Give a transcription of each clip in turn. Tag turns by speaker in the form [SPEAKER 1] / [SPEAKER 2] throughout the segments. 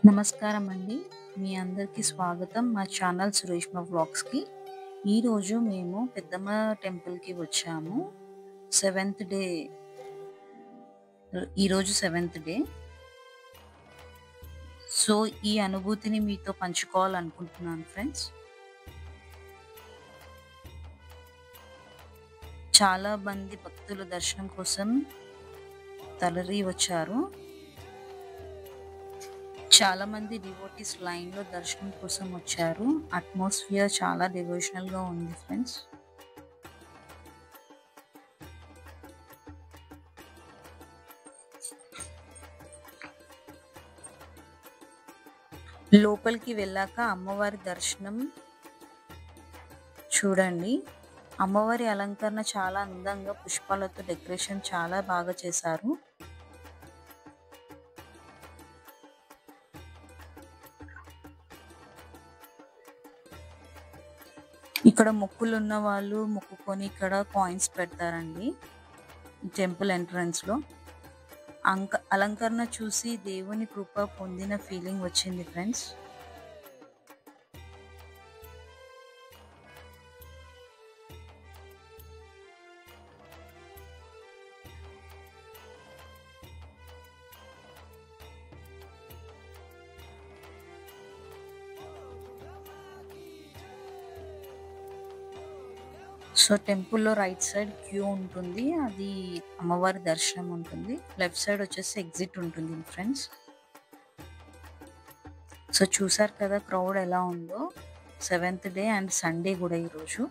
[SPEAKER 1] నమస్కారం అండి. మీ అందరికీ స్వాగతం మా ఛానల్ సురేష్మ వ్లాగ్స్‌కి. ఈరోజు మేము పెద్దమ్మ టెంపుల్‌కి వచ్చాము. సెవెంత్ డే ఈరోజు సెవెంత్ డే. సో, ఈ అనుభూతిని మీతో పంచుకోవాలనుకుంటున్నాను ఫ్రెండ్స్. చాలా మంది భక్తులు దర్శనం కోసం తరలి వచ్చారు. చాలా మంది డివోటీస్ లైన్‌లో దర్శనం కోసం వచ్చారు. అట్మాస్ఫియర్ చాలా డివోషనల్‌గా ఉంది ఫ్రెండ్స్. లోపలికి వెళ్ళాక అమ్మవారి దర్శనం చూడండి. అమ్మవారి అలంకరణ చాలా అందంగా పుష్పాలతో డెకరేషన్ చాలా బాగా చేశారు. ఇక్కడ మొక్కులున్న వాళ్ళు మొక్కుకొని ఇక్కడ కాయిన్స్ పెడతారండి టెంపుల్ ఎంట్రన్స్‌లో. అలంకరణ చూసి దేవుని కృప పొందిన ఫీలింగ్ వచ్చింది ఫ్రెండ్స్. సో, టెంపుల్‌లో రైట్ సైడ్ క్యూ ఉంటుంది. అది అమ్మవారి దర్శనం ఉంటుంది. లెఫ్ట్ సైడ్ వచ్చేసి ఎగ్జిట్ ఉంటుంది ఫ్రెండ్స్. సో, చూసారు కదా క్రౌడ్ ఎలా ఉందో. సెవెంత్ డే అండ్ సండే కూడా ఈరోజు.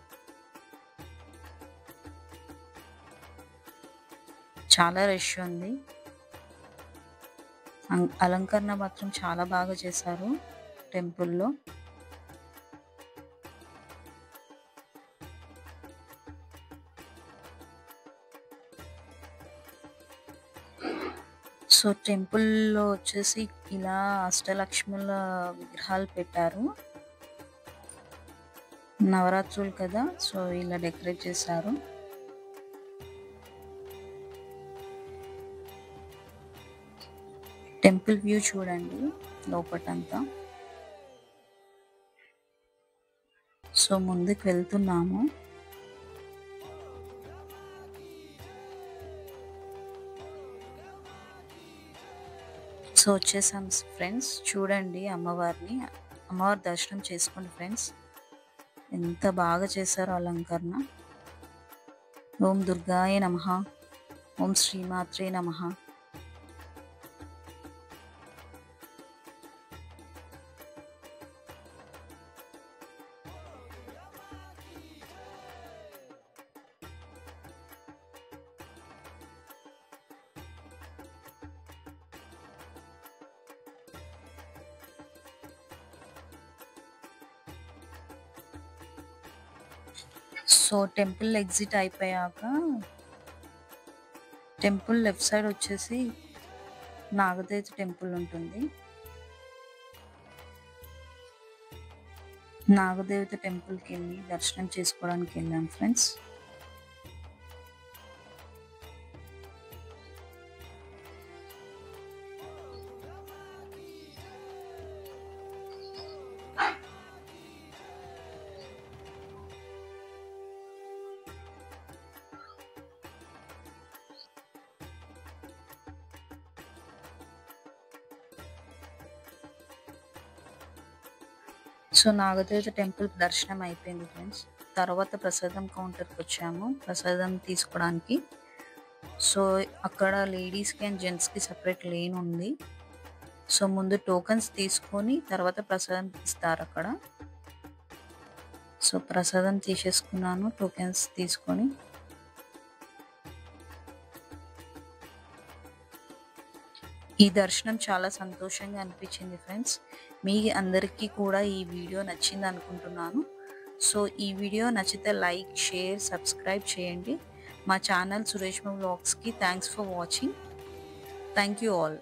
[SPEAKER 1] చాలా రష్ ఉంది. అలంకరణ మాత్రం చాలా బాగా చేశారు టెంపుల్‌లో. సో, టెంపుల్‌లో వచ్చేసి ఇలా అష్టలక్ష్ముల విగ్రహాలు పెట్టారు. నవరాత్రులు కదా! సో, ఇలా డెకరేట్ చేశారు. టెంపుల్ వ్యూ చూడండి లోపటంతా. సో, ముందుకు వెళ్తున్నాము. సో, వచ్చేసాం ఫ్రెండ్స్. చూడండి అమ్మవారిని. అమ్మవారి దర్శనం చేసుకోండి ఫ్రెండ్స్. ఎంత బాగా చేశారో అలంకరణ. ఓం దుర్గాయ నమః. ఓం శ్రీమాత్రే నమః. సో, టెంపుల్ ఎగ్జిట్ అయిపోయాక టెంపుల్ లెఫ్ట్ సైడ్ వచ్చేసి నాగదేవత టెంపుల్ ఉంటుంది. నాగదేవత టెంపుల్‌కెళ్ళి దర్శనం చేసుకోవడానికి వెళ్ళాం ఫ్రెండ్స్. సో, నాగదేవత టెంపుల్ దర్శనం అయిపోయింది ఫ్రెండ్స్. తర్వాత ప్రసాదం కౌంటర్‌కి వచ్చాము ప్రసాదం తీసుకోవడానికి. సో, అక్కడ లేడీస్‌కి అండ్ జెంట్స్‌కి సెపరేట్ లేన్ ఉంది. సో, ముందు టోకెన్స్ తీసుకొని తర్వాత ప్రసాదం ఇస్తారక్కడ. సో, ప్రసాదం తీసేసుకున్నాను టోకెన్స్ తీసుకొని. ఈ దర్శనం చాలా సంతోషంగా అనిపించింది ఫ్రెండ్స్. మీ అందరికీ కూడా ఈ వీడియో నచ్చింది అనుకుంటున్నాను. సో, ఈ వీడియో నచ్చితే లైక్, షేర్, సబ్స్క్రైబ్ చేయండి. మా ఛానల్ సురేష్మ వ్లాగ్స్‌కి thanks for watching. Thank you all.